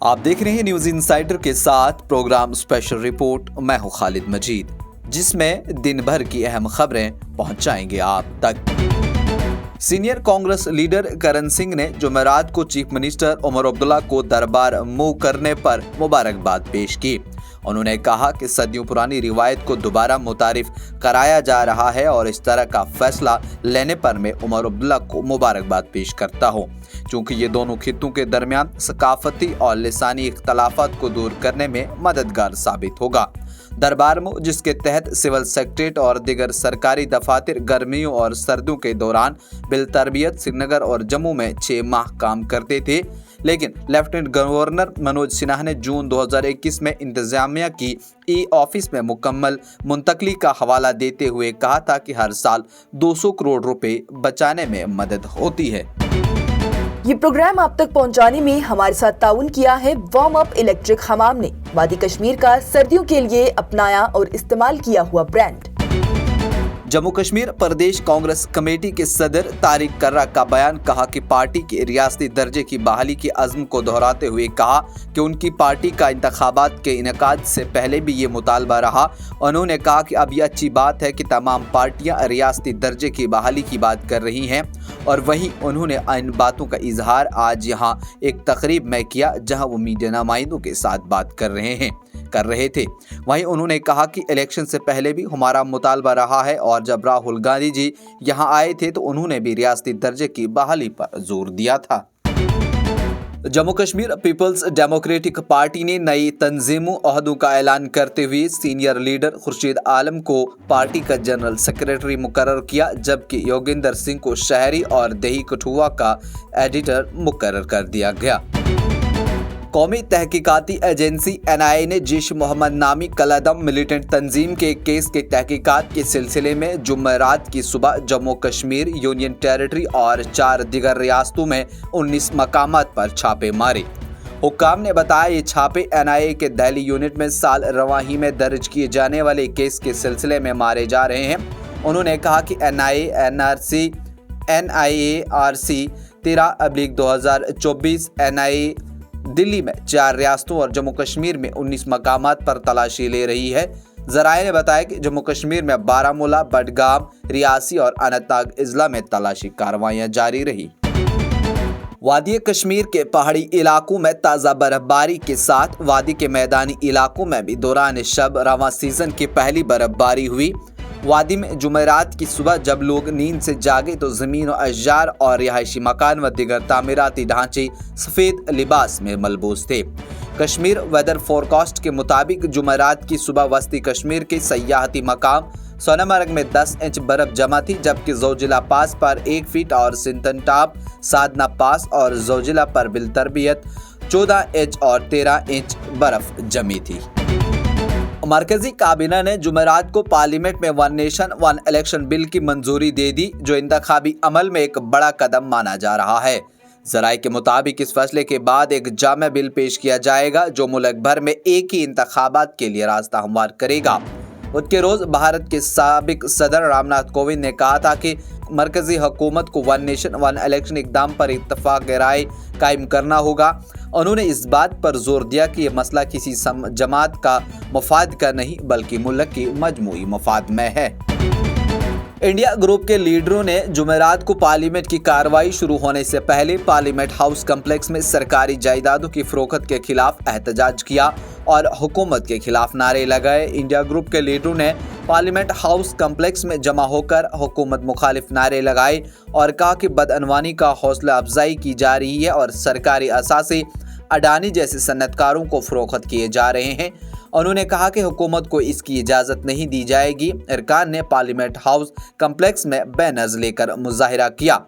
आप देख रहे हैं न्यूज इनसाइडर के साथ प्रोग्राम स्पेशल रिपोर्ट। मैं हूं खालिद मजीद, जिसमें दिन भर की अहम खबरें पहुंचाएंगे आप तक। सीनियर कांग्रेस लीडर करण सिंह ने जुमेरात को चीफ मिनिस्टर उमर अब्दुल्ला को दरबार मूव करने पर मुबारकबाद पेश की। उन्होंने कहा कि सदियों पुरानी रिवायत को दोबारा मुतारिफ कराया जा रहा है और इस तरह का फैसला लेने पर मैं उमर अब्दुल्ला को मुबारकबाद पेश करता हूँ, क्योंकि ये दोनों खित्तों के दरमियान सकाफती और लिसानी इख्तलाफात को दूर करने में मददगार साबित होगा। दरबार मूव, जिसके तहत सिविल सेक्रेटरीट और दीगर सरकारी दफातर गर्मियों और सर्दियों के दौरान बिलतरबियत श्रीनगर और जम्मू में 6 माह काम करते थे, लेकिन लेफ्टिनेंट गवर्नर मनोज सिन्हा ने जून 2021 में इंतजामिया की ई ऑफिस में मुकम्मल मुंतकली का हवाला देते हुए कहा था कि हर साल 200 करोड़ रुपए बचाने में मदद होती है। ये प्रोग्राम आप तक पहुंचाने में हमारे साथ ताउन किया है वार्म अप इलेक्ट्रिक हमाम ने, वादी कश्मीर का सर्दियों के लिए अपनाया और इस्तेमाल किया हुआ ब्रांड। जम्मू कश्मीर प्रदेश कांग्रेस कमेटी के सदर तारिक कर्रा का बयान। कहा कि पार्टी के रियासती दर्जे की बहाली के अज़्म को दोहराते हुए कहा कि उनकी पार्टी का इंतखाबात के इनेकाद से पहले भी ये मुतालबा रहा। उन्होंने कहा कि अब यह अच्छी बात है कि तमाम पार्टियां रियासती दर्जे की बहाली की बात कर रही हैं, और वहीं उन्होंने इन बातों का इजहार आज यहां एक तकरीब में किया जहां वो मीडिया नुमाइंदों के साथ बात कर रहे थे। वहीं उन्होंने कहा कि इलेक्शन से पहले भी हमारा मुतालबा रहा है और जब राहुल गांधी जी यहां आए थे तो उन्होंने भी रियासती दर्जे की बहाली पर जोर दिया था। Jammu Kashmir People's Democratic Party ने नई तंजीमों ओहदों का ऐलान करते हुए सीनियर लीडर खुर्शीद आलम को पार्टी का जनरल सेक्रेटरी मुकर्रर किया, जबकि योगेंद्र सिंह को शहरी और देही कठुआ का एडिटर मुकर्रर कर दिया गया। कौमी तहकीकाती एजेंसी NIA ने जैश मोहम्मद नामी कलअदम मिलिटेंट तंजीम के केस के तहकीकात के सिलसिले में जुमेरात की सुबह जम्मू कश्मीर, यूनियन टेरिटरी और 4 दिगर रियासतों में 19 मकामात पर छापे मारे। हुक्काम ने बताया ये छापे NIA के दिल्ली यूनिट में साल रवाही में दर्ज किए जाने वाले केस के सिलसिले में मारे जा रहे हैं। उन्होंने कहा कि NIA-NRC 13/2024 NIA दिल्ली में 4 रियासतों और जम्मू कश्मीर में 19 मकामात पर तलाशी ले रही है। ज़राए ने बताया कि जम्मू कश्मीर में बारामूला, बडगाम, रियासी और अनंतनाग अजला में तलाशी कार्रवाइयां जारी रही। वादी कश्मीर के पहाड़ी इलाकों में ताज़ा बर्फबारी के साथ वादी के मैदानी इलाकों में भी दौरान शब रवां सीजन की पहली बर्फबारी हुई। वादी में जुमेरात की सुबह जब लोग नींद से जागे तो ज़मीन और अशजार और रिहायशी मकान व दिगर तामीराती ढांचे सफ़ेद लिबास में मलबूस थे। कश्मीर वेदर फोरकास्ट के मुताबिक जुमेरात की सुबह वस्ती कश्मीर के सयाहती मकाम सोनमर्ग में 10 इंच बर्फ जमा थी, जबकि जोजिला पास पर 1 फीट और सिंतनटाप, साधना पास और जोजिला पर बिलतरबियत 14 इंच और 13 इंच बर्फ जमी थी। मरकजी काबीना ने जुमेरात को पार्लियामेंट में 1 नेशन 1 इलेक्शन बिल की मंजूरी दे दी, जो इंतखाबी अमल में एक बड़ा कदम माना जा रहा है। ज़राए के मुताबिक इस फैसले के बाद एक जामे बिल पेश किया जाएगा जो मुल्क भर में एक ही इंतखाबात के लिए रास्ता हमवार करेगा। उसके रोज भारत के साबिक सदर रामनाथ कोविंद ने कहा था कि मरकजी हुकूमत को 1 नेशन 1 इलेक्शन इक़दाम पर इत्तफाक राय कायम करना होगा। उन्होंने इस बात पर जोर दिया कि यह मसला किसी जमात का मफाद का नहीं बल्कि मुल्क की मजमूई मफाद में है। इंडिया ग्रुप के लीडरों ने जुमेरात को पार्लियामेंट की कार्रवाई शुरू होने से पहले पार्लियामेंट हाउस कम्प्लेक्स में सरकारी जायदादों की फरोख्त के खिलाफ एहतजाज किया और हुकूमत के खिलाफ नारे लगाए। इंडिया ग्रुप के लीडरों ने पार्लियामेंट हाउस कम्प्लेक्स में जमा होकर हुकूमत मुखालिफ नारे लगाए और कहा कि बदअनवानी का हौसला अफजाई की जा रही है और सरकारी असासे अडानी जैसे सन्नतकारों को फरोख्त किए जा रहे हैं। उन्होंने कहा कि हुकूमत को इसकी इजाज़त नहीं दी जाएगी। अरकान ने पार्लियामेंट हाउस कम्प्लेक्स में बैनर्स लेकर मुजाहिरा किया।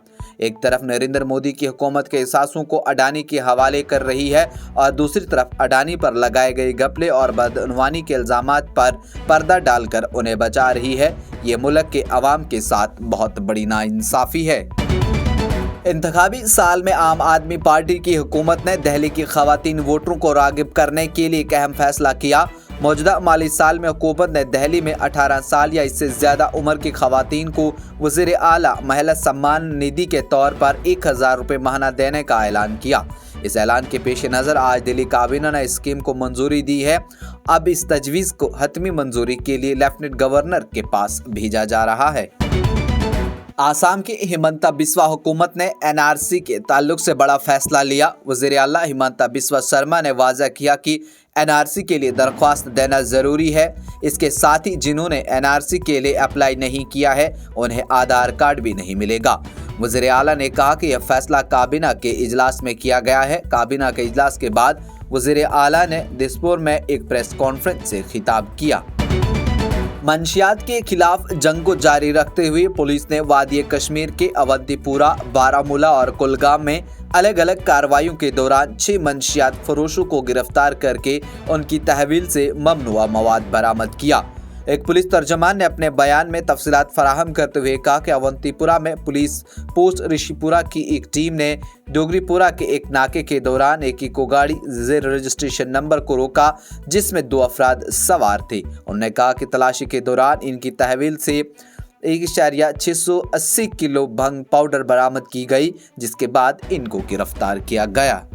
एक तरफ नरेंद्र मोदी की हुकूमत के एहसासों को अडानी के हवाले कर रही है और दूसरी तरफ अडानी पर लगाए गए घपले और बदअनवानी के इल्ज़ामात पर पर्दा डालकर उन्हें बचा रही है। ये मुल्क के अवाम के साथ बहुत बड़ी नाइंसाफ़ी है। इंतखाबी साल में आम आदमी पार्टी की हुकूमत ने दिल्ली की ख़वातीन वोटरों को राग़िब करने के लिए एक अहम फैसला किया। मौजूदा माली साल में हुकूमत ने दिल्ली में 18 साल या इससे ज़्यादा उम्र की ख़वातीन को वज़ीर आला महिला सम्मान निधि के तौर पर 1000 रुपये माहाना देने का ऐलान किया। इस ऐलान के पेश नज़र आज दिल्ली काबीना ने स्कीम को मंजूरी दी है। अब इस तजवीज़ को हतमी मंजूरी के लिए लेफ्टिनेंट गवर्नर के पास भेजा जा रहा है। आसाम की हिमंता बिस्वा हुकूमत ने एनआरसी के ताल्लुक से बड़ा फैसला लिया। वज़ीर आला हिमंता बिस्वा शर्मा ने वाज़ा किया कि एनआरसी के लिए दरख्वास्त देना ज़रूरी है। इसके साथ ही जिन्होंने एनआरसी के लिए अप्लाई नहीं किया है उन्हें आधार कार्ड भी नहीं मिलेगा। वज़ीर आला ने कहा कि यह फैसला काबीना के इजलास में किया गया है। काबीना के इजलास के बाद वज़ीर आला ने दिसपुर में एक प्रेस कॉन्फ्रेंस से खिताब किया। मंशियात के खिलाफ जंग को जारी रखते हुए पुलिस ने वादी कश्मीर के अवंतीपुरा, बारामूला और कुलगाम में अलग अलग कार्रवाइयों के दौरान 6 मंशियात फरोशों को गिरफ्तार करके उनकी तहवील से ममनुआ मवाद बरामद किया। एक पुलिस तर्जमान ने अपने बयान में तफसीलात फराहम करते हुए कहा कि अवंतीपुरा में पुलिस पोस्ट ऋषिपुरा की एक टीम ने डोगरीपुरा के एक नाके के दौरान एक इको गाड़ी ज़ेर रजिस्ट्रेशन नंबर को रोका जिसमें 2 अफराद सवार थे। उन्होंने कहा कि तलाशी के दौरान इनकी तहवील से 1.680 किलो भंग पाउडर बरामद की गई, जिसके बाद इनको गिरफ्तार किया गया।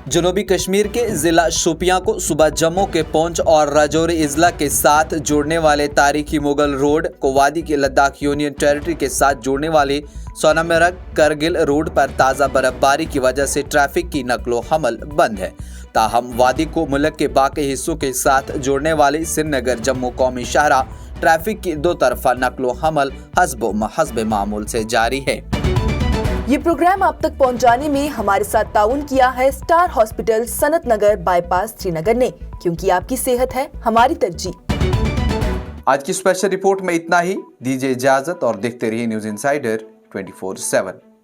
जनूबी कश्मीर के ज़िला शोपियां को सुबह जम्मू के पुंछ और राजौरी अजला के साथ जोड़ने वाले तारीखी मुगल रोड को वादी के लद्दाख यूनियन टेरिटरी के साथ जोड़ने वाले सोनामर्ग करगिल रोड पर ताज़ा बर्फबारी की वजह से ट्रैफिक की नकलो हमल बंद है। ताहम वादी को मुल्क के बाकी हिस्सों के साथ जोड़ने वाली श्रीनगर जम्मू कौमी शाहरा ट्रैफिक की 2 तरफा नकलो हमल हस्ब मामूल से जारी है। ये प्रोग्राम आप तक पहुंचाने में हमारे साथ ताउन किया है स्टार हॉस्पिटल सनत नगर बाईपास श्रीनगर ने, क्योंकि आपकी सेहत है हमारी तरजीह। आज की स्पेशल रिपोर्ट में इतना ही। दीजिए इजाजत और देखते रहिए न्यूज़ इनसाइडर 24/7।